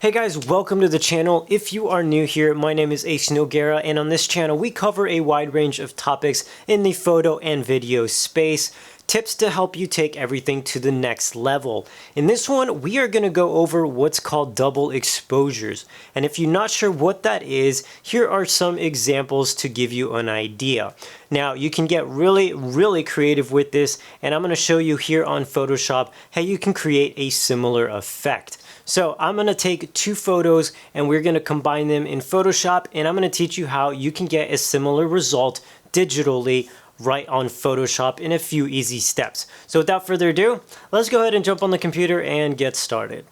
Hey guys, welcome to the channel. If you are new here, my name is Noguera, and on this channel we cover a wide range of topics in the photo and video space. Tips to help you take everything to the next level. In this one, we are going to go over what's called double exposures. And if you're not sure what that is, here are some examples to give you an idea. Now, you can get really creative with this, and I'm going to show you here on Photoshop how you can create a similar effect. So I'm going to take two photos and we're going to combine them in Photoshop, and I'm going to teach you how you can get a similar result digitally right on Photoshop in a few easy steps. So without further ado, let's go ahead and jump on the computer and get started.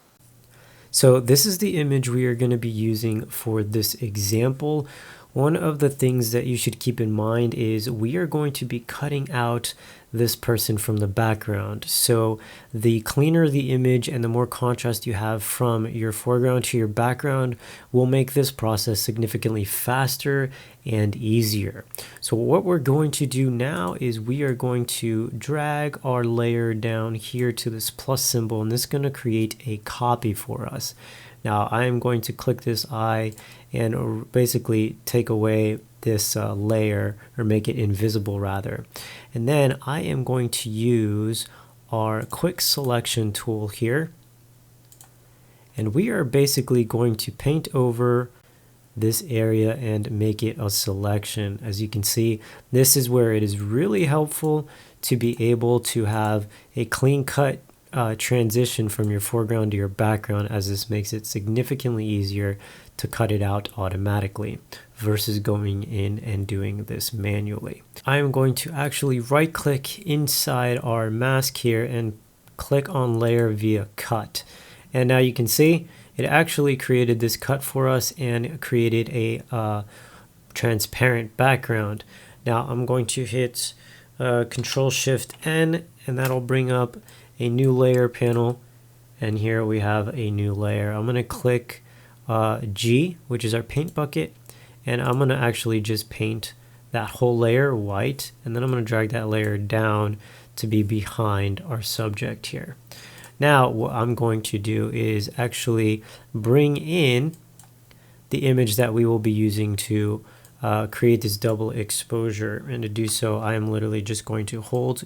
So this is the image we are going to be using for this example. One of the things that you should keep in mind is we are going to be cutting out this person from the background. So the cleaner the image and the more contrast you have from your foreground to your background will make this process significantly faster and easier. So what we're going to do now is we are going to drag our layer down here to this plus symbol, and this is going to create a copy for us. Now I am going to click this eye and basically take away this layer, or make it invisible rather. And then I am going to use our quick selection tool here. And we are basically going to paint over this area and make it a selection. As you can see, this is where it is really helpful to be able to have a clean cut transition from your foreground to your background, as this makes it significantly easier to cut it out automatically versus going in and doing this manually. I am going to actually right click inside our mask here and click on layer via cut. And now you can see it actually created this cut for us and created a transparent background. Now I'm going to hit Control Shift N, and that'll bring up a new layer panel, and here we have a new layer. I'm going to click G, which is our paint bucket, and I'm going to actually just paint that whole layer white, and then I'm going to drag that layer down to be behind our subject here. Now what I'm going to do is actually bring in the image that we will be using to create this double exposure, and to do so I am literally just going to hold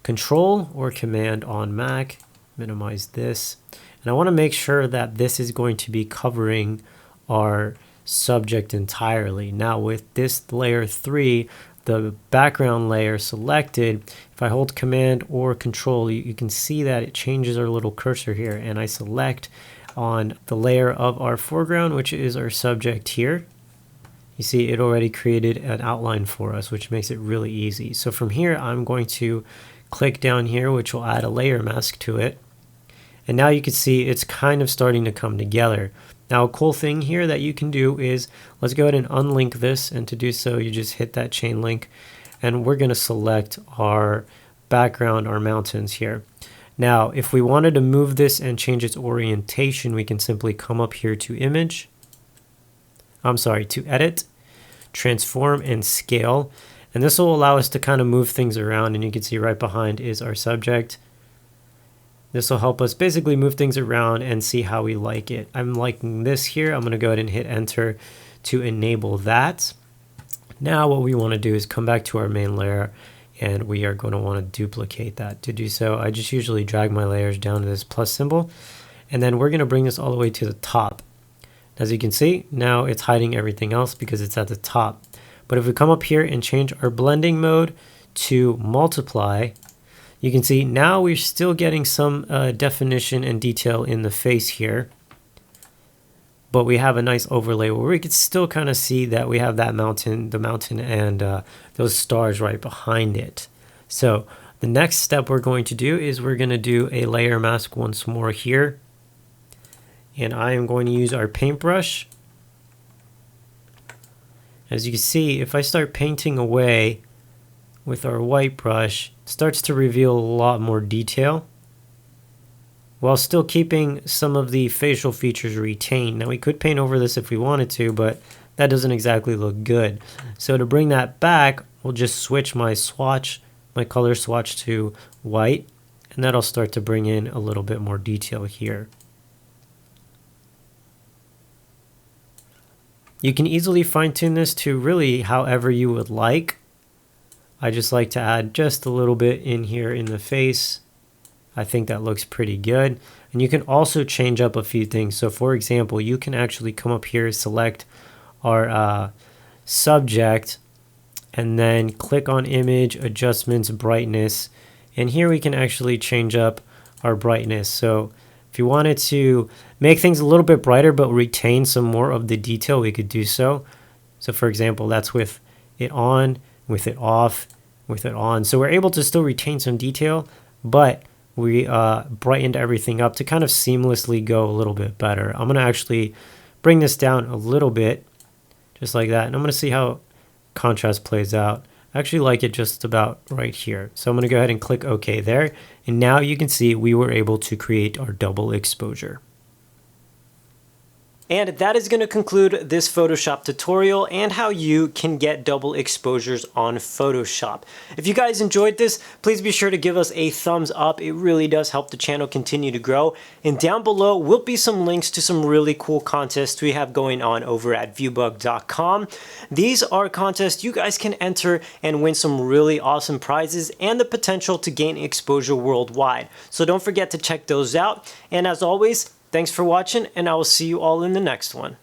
Control or Command on Mac, minimize this, and I want to make sure that this is going to be covering our subject entirely. Now with this layer 3, the background layer selected, if I hold Command or Control, you can see that it changes our little cursor here, and I select on the layer of our foreground, which is our subject here. You see it already created an outline for us, which makes it really easy. So from here I'm going to click down here, which will add a layer mask to it. And now you can see it's kind of starting to come together. Now a cool thing here that you can do is, let's go ahead and unlink this, and to do so you just hit that chain link, and we're going to select our background, our mountains here. Now if we wanted to move this and change its orientation, we can simply come up here to to Edit, Transform and Scale. And this will allow us to kind of move things around, and you can see right behind is our subject. This will help us basically move things around and see how we like it. I'm liking this here. I'm going to go ahead and hit enter to enable that. Now what we want to do is come back to our main layer, and we are going to want to duplicate that. To do so, I just usually drag my layers down to this plus symbol, and then we're going to bring this all the way to the top. As you can see, now it's hiding everything else because it's at the top. But if we come up here and change our blending mode to multiply, you can see now we're still getting some definition and detail in the face here. But we have a nice overlay where we can still kind of see that we have that mountain, the mountain, and those stars right behind it. So the next step we're going to do is we're going to do a layer mask once more here. And I am going to use our paintbrush. As you can see, if I start painting away with our white brush, it starts to reveal a lot more detail while still keeping some of the facial features retained. Now we could paint over this if we wanted to, but that doesn't exactly look good. So to bring that back, we'll just switch my swatch, my color swatch, to white, and that'll start to bring in a little bit more detail here. You can easily fine tune this to really however you would like. I just like to add just a little bit in here in the face. I think that looks pretty good. And you can also change up a few things. So for example, you can actually come up here, select our subject, and then click on image, adjustments, brightness. And here we can actually change up our brightness. So if you wanted to make things a little bit brighter but retain some more of the detail, we could do so. So for example, that's with it on, with it off, with it on. So we're able to still retain some detail, but we brightened everything up to kind of seamlessly go a little bit better. I'm going to actually bring this down a little bit, just like that. And I'm going to see how contrast plays out. I actually like it just about right here. So I'm going to go ahead and click OK there. And now you can see we were able to create our double exposure. And that is going to conclude this Photoshop tutorial and how you can get double exposures on Photoshop. If you guys enjoyed this, please be sure to give us a thumbs up. It really does help the channel continue to grow. And down below will be some links to some really cool contests we have going on over at ViewBug.com. These are contests you guys can enter and win some really awesome prizes and the potential to gain exposure worldwide. So don't forget to check those out. And as always, thanks for watching, and I will see you all in the next one.